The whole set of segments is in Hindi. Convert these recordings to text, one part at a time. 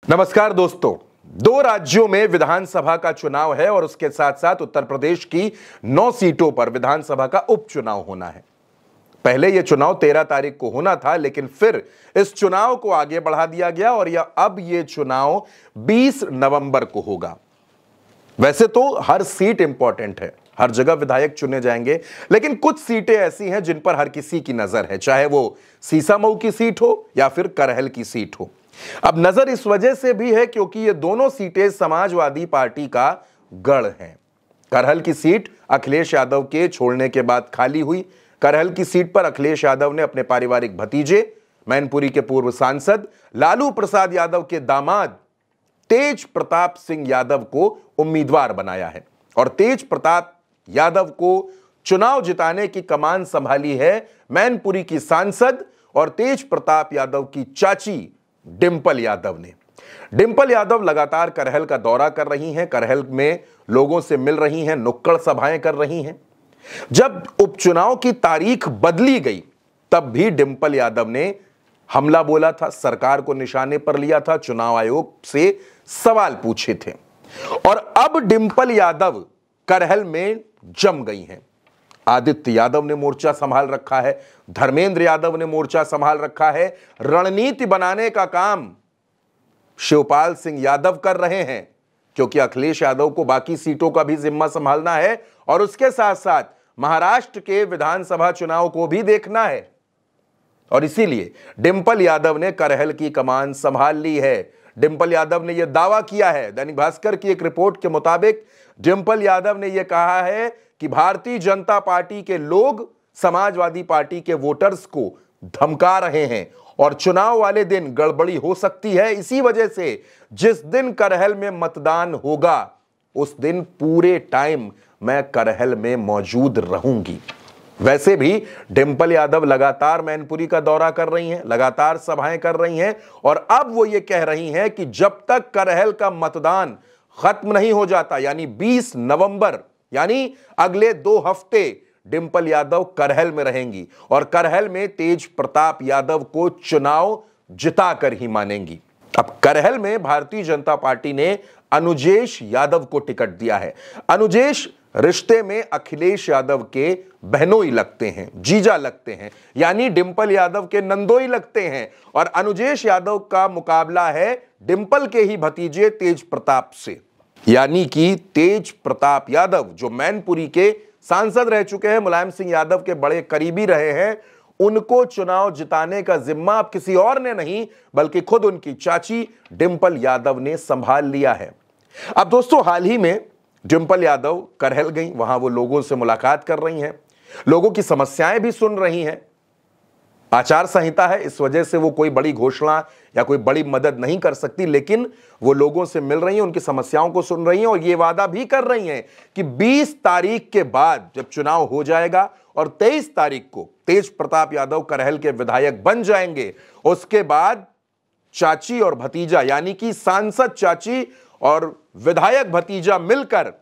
नमस्कार दोस्तों। दो राज्यों में विधानसभा का चुनाव है और उसके साथ साथ उत्तर प्रदेश की 9 सीटों पर विधानसभा का उपचुनाव होना है। पहले यह चुनाव 13 तारीख को होना था, लेकिन फिर इस चुनाव को आगे बढ़ा दिया गया और अब यह चुनाव 20 नवंबर को होगा। वैसे तो हर सीट इंपॉर्टेंट है, हर जगह विधायक चुने जाएंगे, लेकिन कुछ सीटें ऐसी हैं जिन पर हर किसी की नजर है, चाहे वो सीसामऊ की सीट हो या फिर करहल की सीट हो। अब नजर इस वजह से भी है क्योंकि ये दोनों सीटें समाजवादी पार्टी का गढ़ हैं। करहल की सीट अखिलेश यादव के छोड़ने के बाद खाली हुई। करहल की सीट पर अखिलेश यादव ने अपने पारिवारिक भतीजे, मैनपुरी के पूर्व सांसद लालू प्रसाद यादव के दामाद तेज प्रताप सिंह यादव को उम्मीदवार बनाया है और तेज प्रताप यादव को चुनाव जिताने की कमान संभाली है मैनपुरी की सांसद और तेज प्रताप यादव की चाची डिंपल यादव ने। डिंपल यादव लगातार करहल का दौरा कर रही हैं, करहल में लोगों से मिल रही हैं, नुक्कड़ सभाएं कर रही हैं। जब उपचुनाव की तारीख बदली गई तब भी डिंपल यादव ने हमला बोला था, सरकार को निशाने पर लिया था, चुनाव आयोग से सवाल पूछे थे और अब डिंपल यादव करहल में जम गई हैं। आदित्य यादव ने मोर्चा संभाल रखा है, धर्मेंद्र यादव ने मोर्चा संभाल रखा है। रणनीति बनाने का काम शिवपाल सिंह यादव कर रहे हैं क्योंकि अखिलेश यादव को बाकी सीटों का भी जिम्मा संभालना है और उसके साथ साथ महाराष्ट्र के विधानसभा चुनाव को भी देखना है और इसीलिए डिंपल यादव ने करहल की कमान संभाल ली है। डिंपल यादव ने यह दावा किया है, दैनिक भास्कर की एक रिपोर्ट के मुताबिक डिंपल यादव ने यह कहा है कि भारतीय जनता पार्टी के लोग समाजवादी पार्टी के वोटर्स को धमका रहे हैं और चुनाव वाले दिन गड़बड़ी हो सकती है। इसी वजह से जिस दिन करहल में मतदान होगा उस दिन पूरे टाइम मैं करहल में मौजूद रहूंगी। वैसे भी डिंपल यादव लगातार मैनपुरी का दौरा कर रही हैं, लगातार सभाएं कर रही हैं और अब वो ये कह रही हैं कि जब तक करहल का मतदान खत्म नहीं हो जाता, यानी 20 नवंबर, यानी अगले 2 हफ्ते डिंपल यादव करहल में रहेंगी और करहल में तेज प्रताप यादव को चुनाव जिताकर ही मानेंगी। अब करहल में भारतीय जनता पार्टी ने अनुजेश यादव को टिकट दिया है। अनुजेश रिश्ते में अखिलेश यादव के बहनोई लगते हैं, जीजा लगते हैं, यानी डिंपल यादव के नंदोई लगते हैं और अनुजेश यादव का मुकाबला है डिंपल के ही भतीजे तेज प्रताप से, यानी कि तेज प्रताप यादव जो मैनपुरी के सांसद रह चुके हैं, मुलायम सिंह यादव के बड़े करीबी रहे हैं। उनको चुनाव जिताने का जिम्मा अब किसी और ने नहीं बल्कि खुद उनकी चाची डिंपल यादव ने संभाल लिया है। अब दोस्तों, हाल ही में डिंपल यादव करहल गई, वहां वो लोगों से मुलाकात कर रही हैं, लोगों की समस्याएं भी सुन रही हैं। आचार संहिता है, इस वजह से वो कोई बड़ी घोषणा या कोई बड़ी मदद नहीं कर सकती, लेकिन वो लोगों से मिल रही हैं, उनकी समस्याओं को सुन रही हैं और ये वादा भी कर रही हैं कि 20 तारीख के बाद जब चुनाव हो जाएगा और 23 तारीख को तेज प्रताप यादव करहल के विधायक बन जाएंगे, उसके बाद चाची और भतीजा, यानी कि सांसद चाची और विधायक भतीजा मिलकर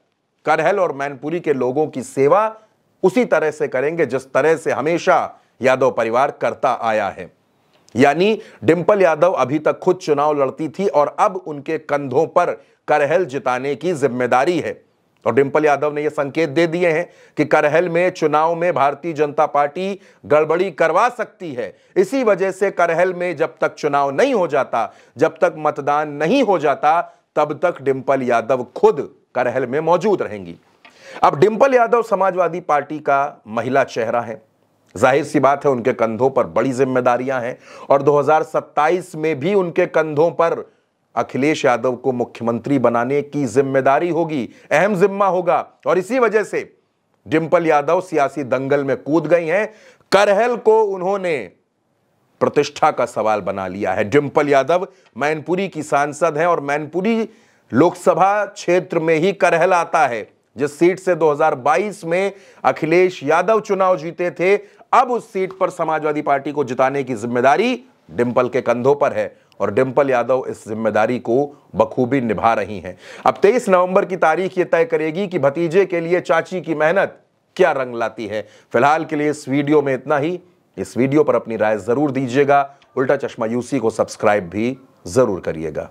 करहल और मैनपुरी के लोगों की सेवा उसी तरह से करेंगे जिस तरह से हमेशा यादव परिवार करता आया है। यानी डिंपल यादव अभी तक खुद चुनाव लड़ती थी और अब उनके कंधों पर करहल जिताने की जिम्मेदारी है और डिंपल यादव ने यह संकेत दे दिए हैं कि करहल में चुनाव में भारतीय जनता पार्टी गड़बड़ी करवा सकती है। इसी वजह से करहल में जब तक चुनाव नहीं हो जाता, जब तक मतदान नहीं हो जाता, तब तक डिंपल यादव खुद करहल में मौजूद रहेंगी। अब डिंपल यादव समाजवादी पार्टी का महिला चेहरा है, जाहिर सी बात है उनके कंधों पर बड़ी जिम्मेदारियां हैं और 2027 में भी उनके कंधों पर अखिलेश यादव को मुख्यमंत्री बनाने की जिम्मेदारी होगी, अहम जिम्मा होगा और इसी वजह से डिंपल यादव सियासी दंगल में कूद गई हैं। करहल को उन्होंने प्रतिष्ठा का सवाल बना लिया है। डिंपल यादव मैनपुरी की सांसद हैं और मैनपुरी लोकसभा क्षेत्र में ही करहल आता है, जिस सीट से 2022 में अखिलेश यादव चुनाव जीते थे। अब उस सीट पर समाजवादी पार्टी को जिताने की जिम्मेदारी डिंपल के कंधों पर है और डिंपल यादव इस जिम्मेदारी को बखूबी निभा रही हैं। अब 23 नवंबर की तारीख ये तय करेगी कि भतीजे के लिए चाची की मेहनत क्या रंग लाती है। फिलहाल के लिए इस वीडियो में इतना ही। इस वीडियो पर अपनी राय जरूर दीजिएगा। उल्टा चश्मा यूसी को सब्सक्राइब भी जरूर करिएगा।